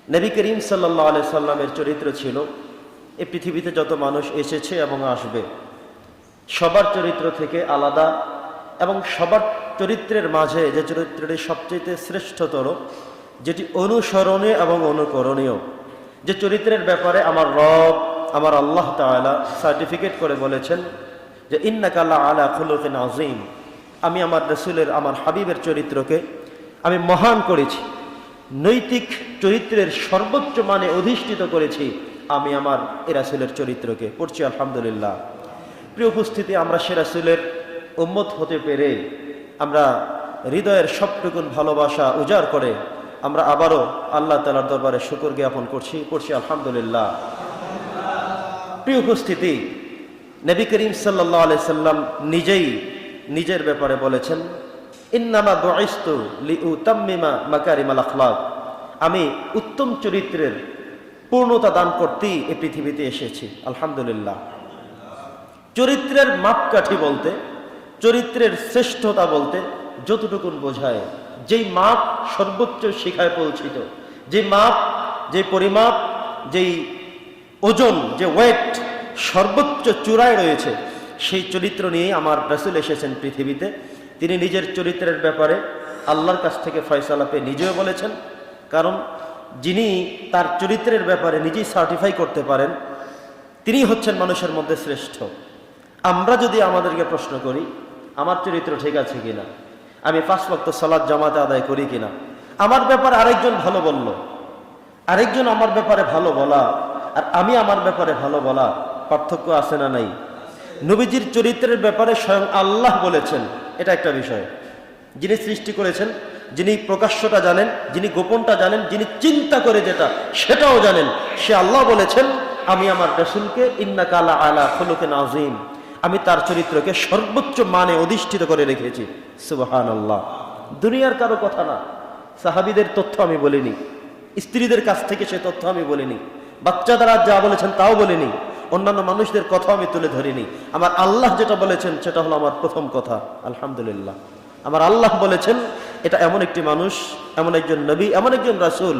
নবী করিম সাল্লাল্লাহু আলাইহি সাল্লামের চরিত্র ছিল, এই পৃথিবীতে যত মানুষ এসেছে এবং আসবে সবার চরিত্র থেকে আলাদা, এবং সবার চরিত্রের মাঝে যে চরিত্রটি সবচেয়ে শ্রেষ্ঠতর, যেটি অনুসরণীয় এবং অনুকরণীয়, যে চরিত্রের ব্যাপারে আমার রব, আমার আল্লাহ তাআলা সার্টিফিকেট করে বলেছেন যে ইন্নাকা লাআলা খুলুকিন আযীম, আমি আমার রাসূলের, আমার হাবিবের চরিত্রকে আমি মহান করেছি, নৈতিক চরিত্রের সর্বোচ্চ মানে অধিষ্ঠিত করেছি আমি আমার এ রাসূলের চরিত্রকে। পড়ছি আলহামদুলিল্লাহ। প্রিয় উপস্থিতি, আমরা সে রাসূলের উম্মত হতে পেরে আমরা হৃদয়ের সবটুকুন ভালোবাসা উজাড় করে আমরা আবারও আল্লাহ তাআলার দরবারে শুকর জ্ঞাপন করছি। পড়ছি আলহামদুলিল্লাহ। প্রিয় উপস্থিতি, নবী করিম সাল্লাল্লাহু আলাইহি সাল্লাম নিজেই নিজের ব্যাপারে বলেছেন, ইন্নামা বুইসতু লিউতাম্মিমা মাকারিমাল আখলাক, আমি উত্তম চরিত্রের পূর্ণতা দান করতেই এই পৃথিবীতে এসেছি। আলহামদুলিল্লাহ। চরিত্রের মাপকাঠি বলতে, চরিত্রের শ্রেষ্ঠতা বলতে যতটুকুন বোঝায়, যেই মাপ সর্বোচ্চ শিখায় পৌঁছিত, যে মাপ, যে পরিমাপ, যেই ওজন, যে ওয়েট সর্বোচ্চ চূড়ায় রয়েছে, সেই চরিত্র নিয়েই আমার রাসূল এসেছেন পৃথিবীতে। তিনি নিজের চরিত্রের ব্যাপারে আল্লাহর কাছ থেকে ফয়সালা পেয়ে নিজেও বলেছেন, কারণ যিনি তার চরিত্রের ব্যাপারে নিজেই সার্টিফাই করতে পারেন তিনি হচ্ছেন মানুষের মধ্যে শ্রেষ্ঠ। আমরা যদি আমাদেরকে প্রশ্ন করি আমার চরিত্র ঠিক আছে কিনা, আমি 5 ওয়াক্ত সালাত জামাতে আদায় করি কিনা, আমার ব্যাপারে আরেকজন ভালো বলল, আরেকজন আমার ব্যাপারে ভালো বলা আর আমি আমার ব্যাপারে ভালো বলা, পার্থক্য আছে না নাই? নবীজির চরিত্রের ব্যাপারে স্বয়ং আল্লাহ বলেছেন, এটা একটা বিষয়। যিনি সৃষ্টি করেছেন, যিনি প্রকাশ্যটা জানেন, যিনি গোপনটা জানেন, যিনি চিন্তা করে যেটা সেটাও জানেন, সে আল্লাহ বলেছেন আমি আমার রাসূলকে ইন্নাকা লাআলা খুলুকিন আযীম, আমি তার চরিত্রকে সর্বোচ্চ মানে অধিষ্ঠিত করে রেখেছি। সুবহানাল্লাহ। দুনিয়ার কারো কথা না, সাহাবীদের তথ্য আমি বলিনি, স্ত্রীদের কাছ থেকে সে তথ্য আমি বলিনি, বাচ্চারা যা বলেছেন তাও বলিনি, অন্যান্য মানুষদের কথা আমি তুলে ধরিনি। আমার আল্লাহ যেটা বলেছেন সেটা হলো আমার প্রথম কথা। আলহামদুলিল্লাহ। আমার আল্লাহ বলেছেন এটা এমন একটি মানুষ, এমন একজন নবী, এমন একজন রাসূল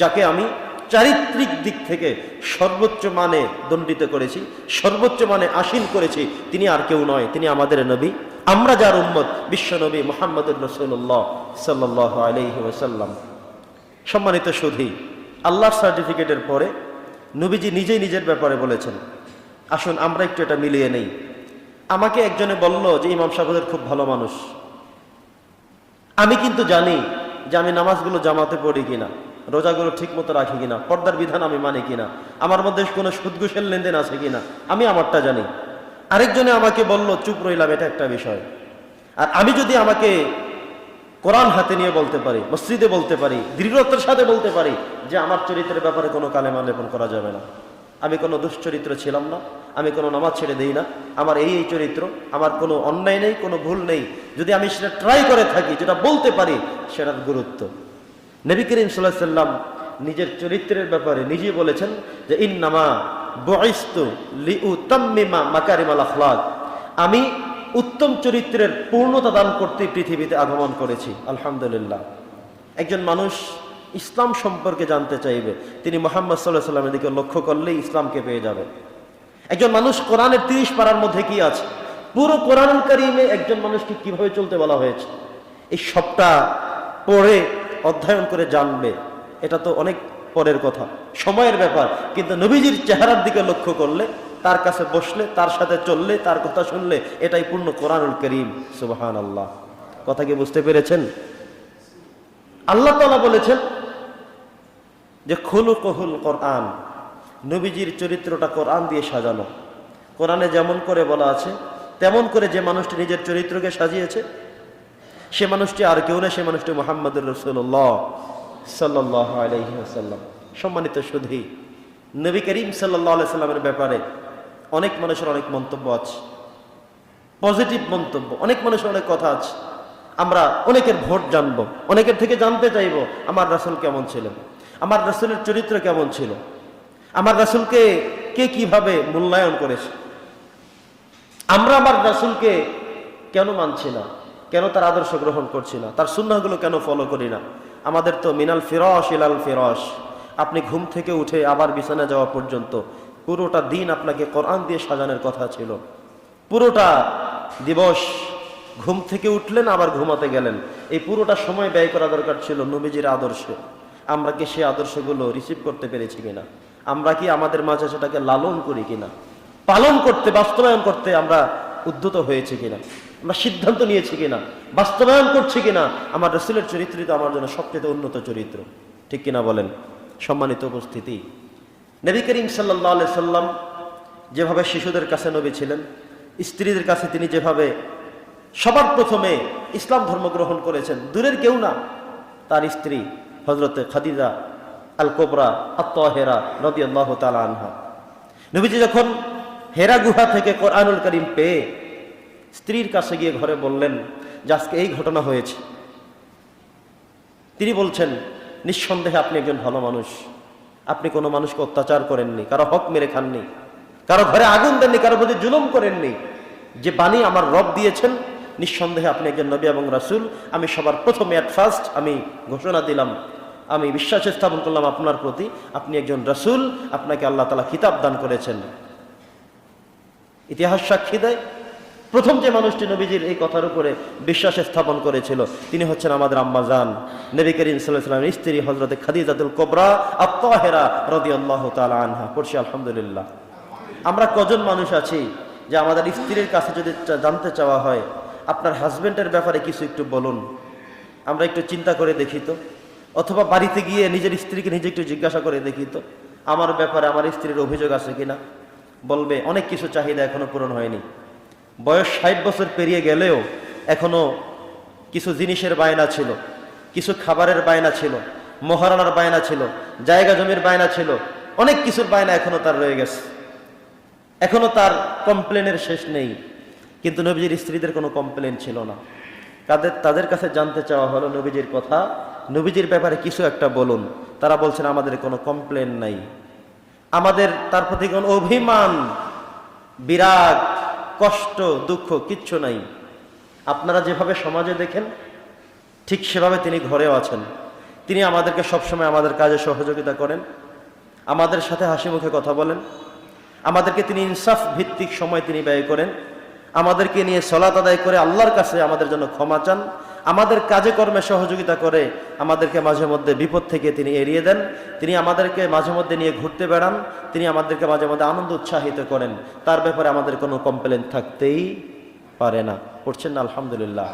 যাকে আমি চারিত্রিক দিক থেকে সর্বোচ্চ মানে দণ্ডিত করেছি, সর্বোচ্চ মানে আসীন করেছি। তিনি আর কেউ নয়, তিনি আমাদের নবী, আমরা যার উম্মত, বিশ্ব নবী মুহাম্মদুর রাসূলুল্লাহ সাল্লাল্লাহু আলাইহি ওয়াসাল্লাম। সম্মানিত সুধী, আল্লাহর সার্টিফিকেটের পরে নবীজি নিজেই নিজের ব্যাপারে বলেছেন। আসুন আমরা একটু এটা মিলিয়ে নেই। আমাকে একজনে বলল যে ইমাম সাহেবের খুব ভালো মানুষ, আমি কিন্তু জানি যে আমি নামাজগুলো জামাতে পড়ি কিনা, রোজাগুলো ঠিক মতো রাখি কিনা, পর্দার বিধান আমি মানি কিনা, আমার মধ্যে কোনো সুদ ঘুষের লেনদেন আছে কিনা, আমি আমারটা জানি। আরেকজনে আমাকে বলল চুপ রইলাম, এটা একটা বিষয়। আর আমি যদি আমাকে কোরআন হাতে নিয়ে বলতে পারি, মসজিদে বলতে পারি, দৃঢ়তার সাথে বলতে পারি যে আমার চরিত্রের ব্যাপারে কোনো কালেমা লেপন করা যাবে না, আমি কোনো দুশ্চরিত্র ছিলাম না, আমি কোনো নামাজ ছেড়ে দেই না, আমার এই চরিত্র, আমার কোনো অন্যায় নেই, কোনো ভুল নেই, যদি আমি সেটা ট্রাই করে থাকি, যেটা বলতে পারি, সেটার গুরুত্ব। নবী করিম সাল্লাল্লাহু আলাইহি ওয়াসাল্লাম নিজের চরিত্রের ব্যাপারে নিজেই বলেছেন যে ইন্নামা বুইসতু লিউতাম্মিমা মাকারিমাল আখলাক, আমি উত্তম চরিত্রের পূর্ণতা দান করতে পৃথিবীতে আগমন করেছি। আলহামদুলিল্লাহ। একজন মানুষ ইসলাম সম্পর্কে জানতে চাইবে, তিনি মুহাম্মদ সাল্লাল্লাহু আলাইহি ওয়াসাল্লামের দিকে লক্ষ্য করলেই ইসলামকে পেয়ে যাবে। একজন মানুষ কোরআনের 30 পারার মধ্যে কি আছে, পুরো কোরআনুল কারীমে একজন মানুষকে কিভাবে চলতে বলা হয়েছে, এই সবটা পড়ে অধ্যয়ন করে জানবে, এটা তো অনেক পরের কথা, সময়ের ব্যাপার। কিন্তু নবীজির চেহারার দিকে লক্ষ্য করলে, তার কাছে বসলে, তার সাথে চললে, তার কথা শুনলে, এটাই পূর্ণ কোরআনুল কারীম। সুবহানাল্লাহ। কথা কি বুঝতে পেরেছেন? আল্লাহ তাআলা বলেছেন যে খুলুকুল কোরআন, নবীজির চরিত্রটা কোরআন দিয়ে সাজানো। কোরআনে যেমন করে বলা আছে তেমন করে যে মানুষটি নিজের চরিত্রকে সাজিয়েছে সে মানুষটি আর কেউ না, সে মানুষটি মুহাম্মদুর রাসূলুল্লাহ সাল্লাল্লাহু আলাইহি ওয়াসাল্লাম। সম্মানিত সুধী, নবী করিম সাল্লাল্লাহু আলাইহি ওয়াসাল্লামের ব্যাপারে অনেক মানুষের অনেক মন্তব্য আছে, পজিটিভ মন্তব্য, অনেক মানুষের অনেক কথা আছে। আমরা অনেকের ভোট জানবো, অনেকের থেকে জানতে চাইবো আমার রাসূল কেমন ছিলেন, আমার রাসূলের চরিত্র কেমন ছিল, আমার রাসূলকে কে কিভাবে মূল্যায়ন করেছে, আমরা আমার রাসূলকে কেন মানছি না, কেন তার আদর্শ গ্রহণ করছি না, তার সুন্নাহগুলো কেন ফলো করি না। আমাদের তো মিনাল ফিরাশ ইলাল ফিরাশ, আপনি ঘুম থেকে উঠে আবার বিছানা যাওয়া পর্যন্ত পুরোটা দিন আপনাকে কোরআন দিয়ে সাজানোর কথা ছিল। পুরোটা দিবস ঘুম থেকে উঠলেন আবার ঘুমাতে গেলেন, এই পুরোটা সময় ব্যয় করা দরকার ছিল নবীজির আদর্শে। আমরা কি সেই আদর্শগুলো রিসিভ করতে পেরেছি কিনা? আমরা কি আমাদের মাঝে সেটাকে লালন করি কিনা? পালন করতে, বাস্তবায়ন করতে আমরা উদ্যত হয়েছি কিনা? আমরা সিদ্ধান্ত নিয়েছি কিনা? বাস্তবায়ন করছি কিনা? আমার রাসূলের চরিত্রই তো আমার জন্য সবচেয়ে উন্নত চরিত্র, ঠিক কিনা বলেন? সম্মানিত উপস্থিতি, নবী করিম সাল্লাল্লাহু আলাইহি সাল্লাম যেভাবে শিশুদের কাছে নবী ছিলেন, স্ত্রীদের কাছে তিনি যেভাবে সবার প্রথমে ইসলাম ধর্ম গ্রহণ করেছেন, দূরের কেউ না, তার স্ত্রী হযরতে খাদিজা আল কুবরা আত-তাহেরা রাদিয়াল্লাহু তাআলা আনহা। নবীজি যখন হেরা গুহা থেকে কোরআনুল কারীম পেয়ে স্ত্রীর কাছে গিয়ে ঘরে বললেন যে আজকে এই ঘটনা হয়েছে, তিনি বলছেন নিঃসন্দেহে আপনি একজন ভালো মানুষ, আপনি কোনো মানুষকে অত্যাচার করেননি, কারো হক মেরে খাননি, কারো ঘরে আগুন দেননি, কারো প্রতি জুলুম করেননি। যে বাণী আমার রব দিয়েছেন, নিঃসন্দেহে আপনি একজন নবী এবং রাসূল। আমি সবার প্রথমে অ্যাট ফার্স্ট আমি ঘোষণা দিলাম, আমি বিশ্বাস স্থাপন করলাম আপনার প্রতি, আপনি একজন রাসূল, আপনাকে আল্লাহ তাআলা কিতাব দান করেছেন। ইতিহাস সাক্ষী দেয় প্রথম যে মানুষটি নবীজির এই কথার উপরে বিশ্বাস স্থাপন করেছিল তিনি হচ্ছেন আমাদের আম্মা জান নবী করিম সাল্লাল্লাহু আলাইহি ওয়াসাল্লামের স্ত্রী হযরতে খাদিজাতুল কুবরা আত-তাহেরা রাদিয়াল্লাহু তাআলা আনহা। পড়ছি আলহামদুলিল্লাহ। আমরা কজন মানুষ আছি যে আমাদের স্ত্রীর কাছে যদি জানতে চাওয়া হয় আপনার হাজবেন্ডের ব্যাপারে কিছু একটু বলুন, আমরা একটু চিন্তা করে দেখি তো, অথবা বাড়িতে গিয়ে নিজের স্ত্রীকে নিজে একটু জিজ্ঞাসা করে দেখি তো আমার ব্যাপারে আমার স্ত্রীর অভিযোগ আছে কিনা। বলবে অনেক কিছু চাহিদা এখনো পূরণ হয়নি, বয়স 60 বছর পেরিয়ে গেলেও এখনো কিছু জিনিসের বায়না ছিল, কিছু খাবারের বায়না ছিল, মহারানার বায়না ছিল, জায়গা জমির বায়না ছিল, অনেক কিছুর বায়না এখনো তার রয়ে গেছে, এখনো তার কমপ্লেনের শেষ নেই। কিন্তু নবীজির স্ত্রীদের কোনো কমপ্লেন ছিল না। তাদের কাছে জানতে চাওয়া হলো নবীজির কথা, নবীজির ব্যাপারে কিছু একটা বলুন। তারা বলছেন আমাদের কোনো কমপ্লেন নাই, আমাদের তার প্রতি কোনো অভিমান, বিরাগ, কষ্ট, দুঃখ কিচ্ছু নাই। আপনারা যেভাবে সমাজে দেখেন ঠিক সেভাবে তিনি ঘরেও আছেন। তিনি আমাদেরকে সবসময় আমাদের কাজে সহযোগিতা করেন, আমাদের সাথে হাসি মুখে কথা বলেন, আমাদেরকে তিনি ইনসাফ ভিত্তিক সময় তিনি ব্যয় করেন, আমাদেরকে নিয়ে সালাত আদায় করে আল্লাহর কাছে আমাদের জন্য ক্ষমা চান, আমাদের কাজে কর্মে সহযোগিতা করে, আমাদেরকে মাঝে মধ্যে বিপদ থেকে তিনি এড়িয়ে দেন, তিনি আমাদেরকে মাঝে মধ্যে নিয়ে ঘুরতে বেড়ান, তিনি আমাদেরকে মাঝে মধ্যে আনন্দ উৎসাহিত করেন। তার ব্যাপারে আমাদের কোনো কমপ্লেন থাকতেই পারে না। পড়ছেন না আলহামদুলিল্লাহ।